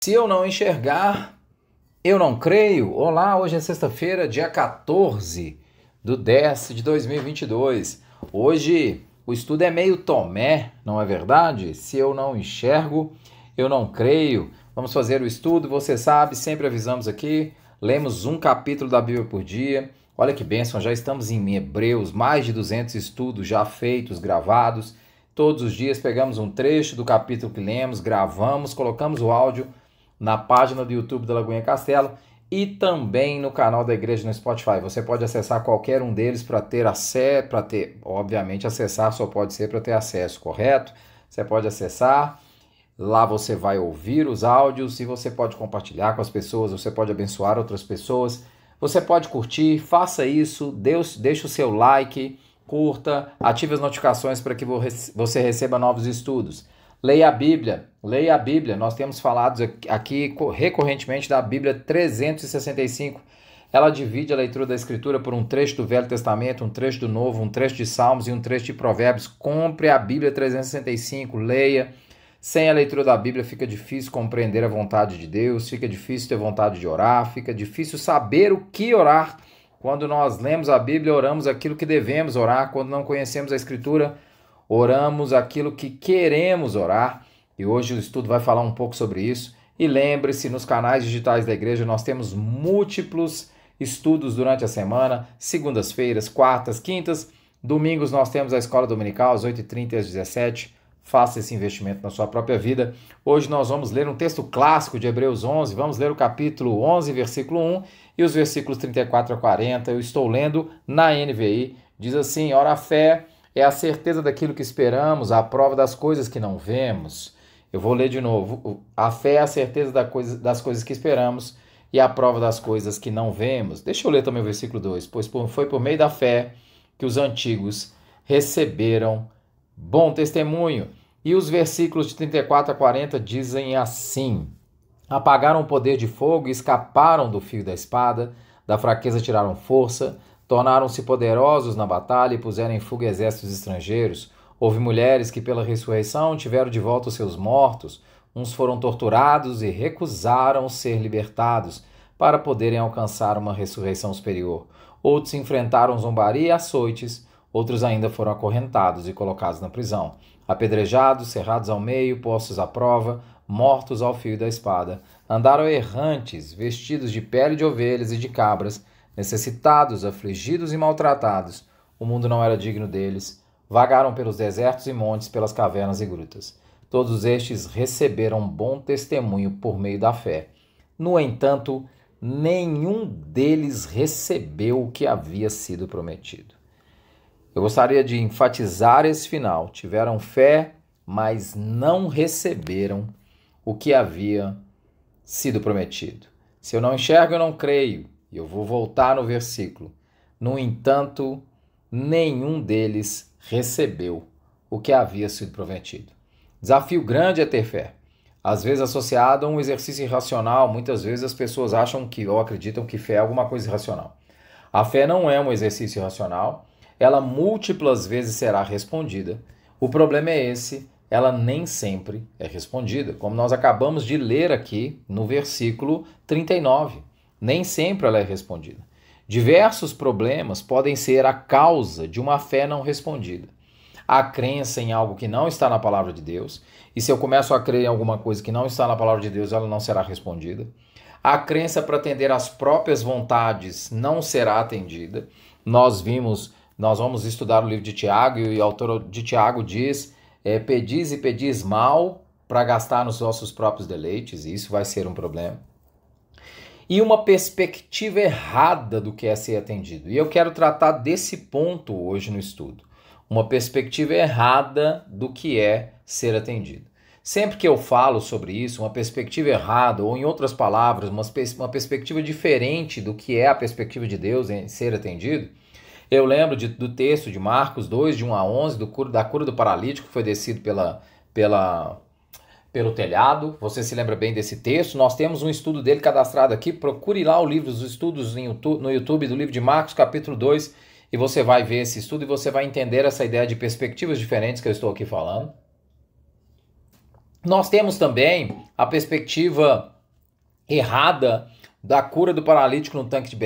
Se eu não enxergar, eu não creio. Olá, hoje é sexta-feira, dia 14/10 de 2022. Hoje o estudo é meio Tomé, não é verdade? Se eu não enxergo, eu não creio. Vamos fazer o estudo, você sabe, sempre avisamos aqui, lemos um capítulo da Bíblia por dia. Olha que bênção, já estamos em Hebreus, mais de 200 estudos já feitos, gravados. Todos os dias pegamos um trecho do capítulo que lemos, gravamos, colocamos o áudio na página do YouTube da Lagoinha Castelo e também no canal da igreja no Spotify. Você pode acessar qualquer um deles para ter acesso, obviamente acessar só pode ser para ter acesso, correto? Você pode acessar, lá você vai ouvir os áudios e você pode compartilhar com as pessoas, você pode abençoar outras pessoas, você pode curtir, faça isso, deixe o seu like, curta, ative as notificações para que você receba novos estudos. Leia a Bíblia, nós temos falado aqui recorrentemente da Bíblia 365, ela divide a leitura da Escritura por um trecho do Velho Testamento, um trecho do Novo, um trecho de Salmos e um trecho de Provérbios. Compre a Bíblia 365, leia. Sem a leitura da Bíblia fica difícil compreender a vontade de Deus, fica difícil ter vontade de orar, fica difícil saber o que orar. Quando nós lemos a Bíblia, oramos aquilo que devemos orar. Quando não conhecemos a Escritura, oramos aquilo que queremos orar, e hoje o estudo vai falar um pouco sobre isso. E lembre-se, nos canais digitais da igreja nós temos múltiplos estudos durante a semana, segundas-feiras, quartas, quintas, domingos nós temos a escola dominical às 8h30 e às 17h. Faça esse investimento na sua própria vida. Hoje nós vamos ler um texto clássico de Hebreus 11, vamos ler o capítulo 11, versículo 1 e os versículos 34 a 40. Eu estou lendo na NVI, diz assim: ora, a fé é a certeza daquilo que esperamos, a prova das coisas que não vemos. Eu vou ler de novo. A fé é a certeza das coisas que esperamos e a prova das coisas que não vemos. Deixa eu ler também o versículo 2. Pois foi por meio da fé que os antigos receberam bom testemunho. E os versículos de 34 a 40 dizem assim: apagaram o poder de fogo e escaparam do fio da espada, da fraqueza tiraram força, tornaram-se poderosos na batalha e puseram em fuga exércitos estrangeiros. Houve mulheres que pela ressurreição tiveram de volta os seus mortos. Uns foram torturados e recusaram ser libertados para poderem alcançar uma ressurreição superior. Outros enfrentaram zombaria e açoites. Outros ainda foram acorrentados e colocados na prisão. Apedrejados, cerrados ao meio, postos à prova, mortos ao fio da espada. Andaram errantes, vestidos de pele de ovelhas e de cabras, necessitados, afligidos e maltratados. O mundo não era digno deles. Vagaram pelos desertos e montes, pelas cavernas e grutas. Todos estes receberam bom testemunho por meio da fé. No entanto, nenhum deles recebeu o que havia sido prometido. Eu gostaria de enfatizar esse final. Tiveram fé, mas não receberam o que havia sido prometido. Se eu não enxergo, eu não creio. E eu vou voltar no versículo. No entanto, nenhum deles recebeu o que havia sido prometido. Desafio grande é ter fé. Às vezes associado a um exercício irracional, muitas vezes as pessoas acham que ou acreditam que fé é alguma coisa irracional. A fé não é um exercício irracional, ela múltiplas vezes será respondida. O problema é esse, ela nem sempre é respondida, como nós acabamos de ler aqui no versículo 39. Nem sempre ela é respondida. Diversos problemas podem ser a causa de uma fé não respondida. A crença em algo que não está na palavra de Deus, e se eu começo a crer em alguma coisa que não está na palavra de Deus, ela não será respondida. A crença para atender às próprias vontades não será atendida. Nós vamos estudar o livro de Tiago, e o autor de Tiago diz: pedis e pedis mal para gastar nos vossos próprios deleites, e isso vai ser um problema. E uma perspectiva errada do que é ser atendido. E eu quero tratar desse ponto hoje no estudo. Uma perspectiva errada do que é ser atendido. Sempre que eu falo sobre isso, uma perspectiva errada, ou em outras palavras, uma perspectiva diferente do que é a perspectiva de Deus em ser atendido, eu lembro do texto de Marcos 2, de 1 a 11, da cura do paralítico que foi descido pelo telhado. Você se lembra bem desse texto? Nós temos um estudo dele cadastrado aqui. Procure lá o livro dos estudos no YouTube do livro de Marcos, capítulo 2, e você vai ver esse estudo e você vai entender essa ideia de perspectivas diferentes que eu estou aqui falando. Nós temos também a perspectiva errada da cura do paralítico no tanque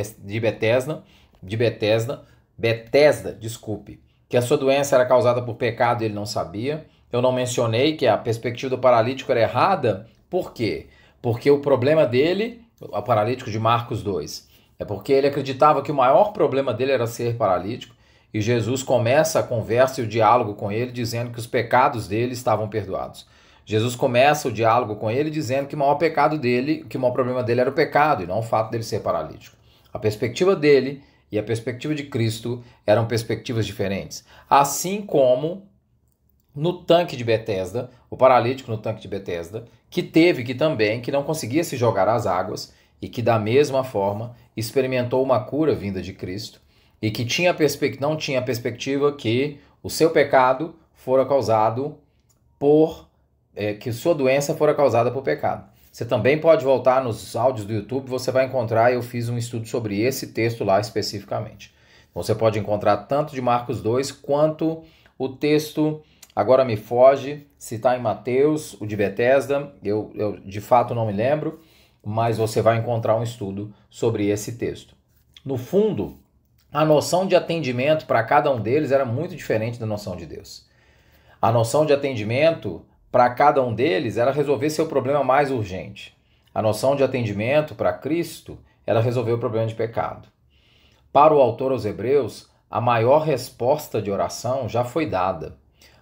Betesda, desculpe, que a sua doença era causada por pecado e ele não sabia. Eu não mencionei que a perspectiva do paralítico era errada. Por quê? Porque o problema dele, o paralítico de Marcos 2, é porque ele acreditava que o maior problema dele era ser paralítico, e Jesus começa a conversa e o diálogo com ele dizendo que os pecados dele estavam perdoados. Jesus começa o diálogo com ele dizendo que o maior pecado dele, que o maior problema dele era o pecado e não o fato dele ser paralítico. A perspectiva dele e a perspectiva de Cristo eram perspectivas diferentes. Assim como no tanque de Betesda, o paralítico no tanque de Betesda, que não conseguia se jogar às águas e que da mesma forma experimentou uma cura vinda de Cristo e que não tinha a perspectiva que o seu pecado fora causado que sua doença fora causada por pecado. Você também pode voltar nos áudios do YouTube, você vai encontrar, eu fiz um estudo sobre esse texto lá especificamente. Você pode encontrar tanto de Marcos 2 quanto o texto, agora me foge, se está em Mateus, o de Betesda, eu de fato não me lembro, mas você vai encontrar um estudo sobre esse texto. No fundo, a noção de atendimento para cada um deles era muito diferente da noção de Deus. A noção de atendimento para cada um deles era resolver seu problema mais urgente. A noção de atendimento para Cristo era resolver o problema de pecado. Para o autor aos Hebreus, a maior resposta de oração já foi dada.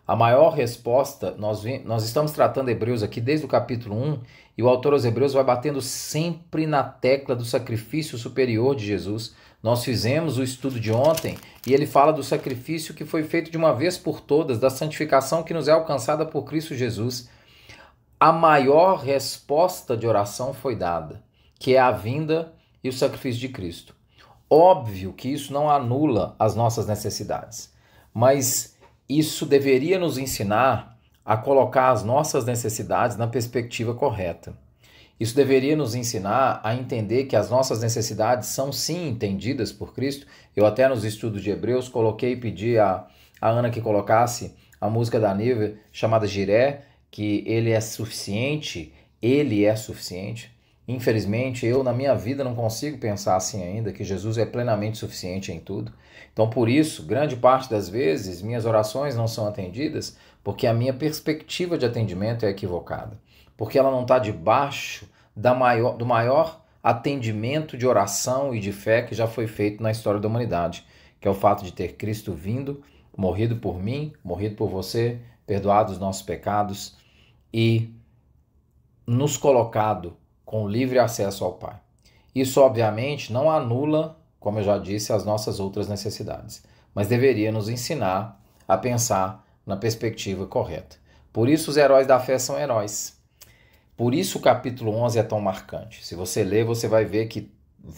A maior resposta, nós estamos tratando Hebreus aqui desde o capítulo 1, e o autor aos Hebreus vai batendo sempre na tecla do sacrifício superior de Jesus. Nós fizemos o estudo de ontem e ele fala do sacrifício que foi feito de uma vez por todas, da santificação que nos é alcançada por Cristo Jesus. A maior resposta de oração foi dada, que é a vinda e o sacrifício de Cristo. Óbvio que isso não anula as nossas necessidades, mas isso deveria nos ensinar a colocar as nossas necessidades na perspectiva correta. Isso deveria nos ensinar a entender que as nossas necessidades são sim entendidas por Cristo. Eu até nos estudos de Hebreus coloquei e pedi a Ana que colocasse a música da Nívia chamada Jiré, que ele é suficiente. Infelizmente, eu na minha vida não consigo pensar assim ainda, que Jesus é plenamente suficiente em tudo. Então, por isso, grande parte das vezes, minhas orações não são atendidas porque a minha perspectiva de atendimento é equivocada. Porque ela não está debaixo do maior atendimento de oração e de fé que já foi feito na história da humanidade, que é o fato de ter Cristo vindo, morrido por mim, morrido por você, perdoado os nossos pecados e nos colocado com livre acesso ao Pai. Isso, obviamente, não anula, como eu já disse, as nossas outras necessidades, mas deveria nos ensinar a pensar na perspectiva correta. Por isso os heróis da fé são heróis. Por isso o capítulo 11 é tão marcante. Se você ler, você vai ver que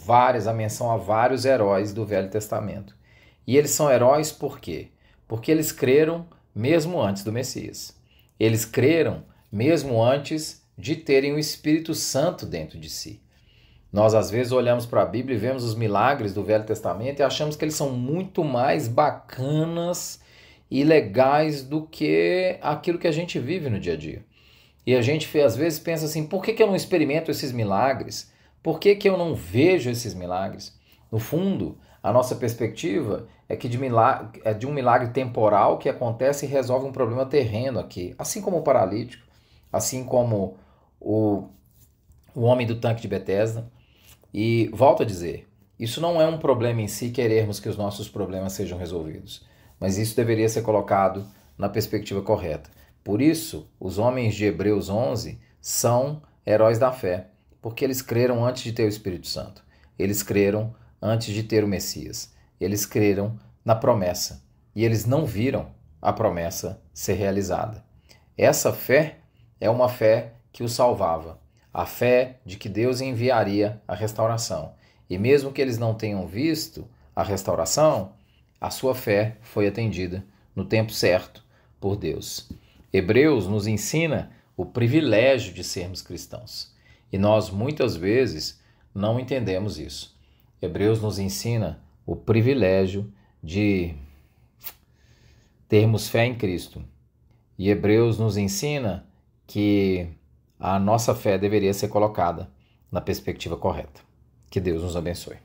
a menção a vários heróis do Velho Testamento. E eles são heróis por quê? Porque eles creram mesmo antes do Messias. Eles creram mesmo antes de terem o Espírito Santo dentro de si. Nós às vezes olhamos para a Bíblia e vemos os milagres do Velho Testamento e achamos que eles são muito mais bacanas e legais do que aquilo que a gente vive no dia a dia. E a gente às vezes pensa assim, por que eu não experimento esses milagres? Por que eu não vejo esses milagres? No fundo, a nossa perspectiva é que de um milagre temporal que acontece e resolve um problema terreno aqui. Assim como o paralítico, assim como o homem do tanque de Betesda. E volto a dizer, isso não é um problema em si querermos que os nossos problemas sejam resolvidos, mas isso deveria ser colocado na perspectiva correta. Por isso, os homens de Hebreus 11 são heróis da fé, porque eles creram antes de ter o Espírito Santo. Eles creram antes de ter o Messias. Eles creram na promessa e eles não viram a promessa ser realizada. Essa fé é uma fé que os salvava. A fé de que Deus enviaria a restauração. E mesmo que eles não tenham visto a restauração, a sua fé foi atendida no tempo certo por Deus. Hebreus nos ensina o privilégio de sermos cristãos. E nós muitas vezes não entendemos isso. Hebreus nos ensina o privilégio de termos fé em Cristo. E Hebreus nos ensina que a nossa fé deveria ser colocada na perspectiva correta. Que Deus nos abençoe.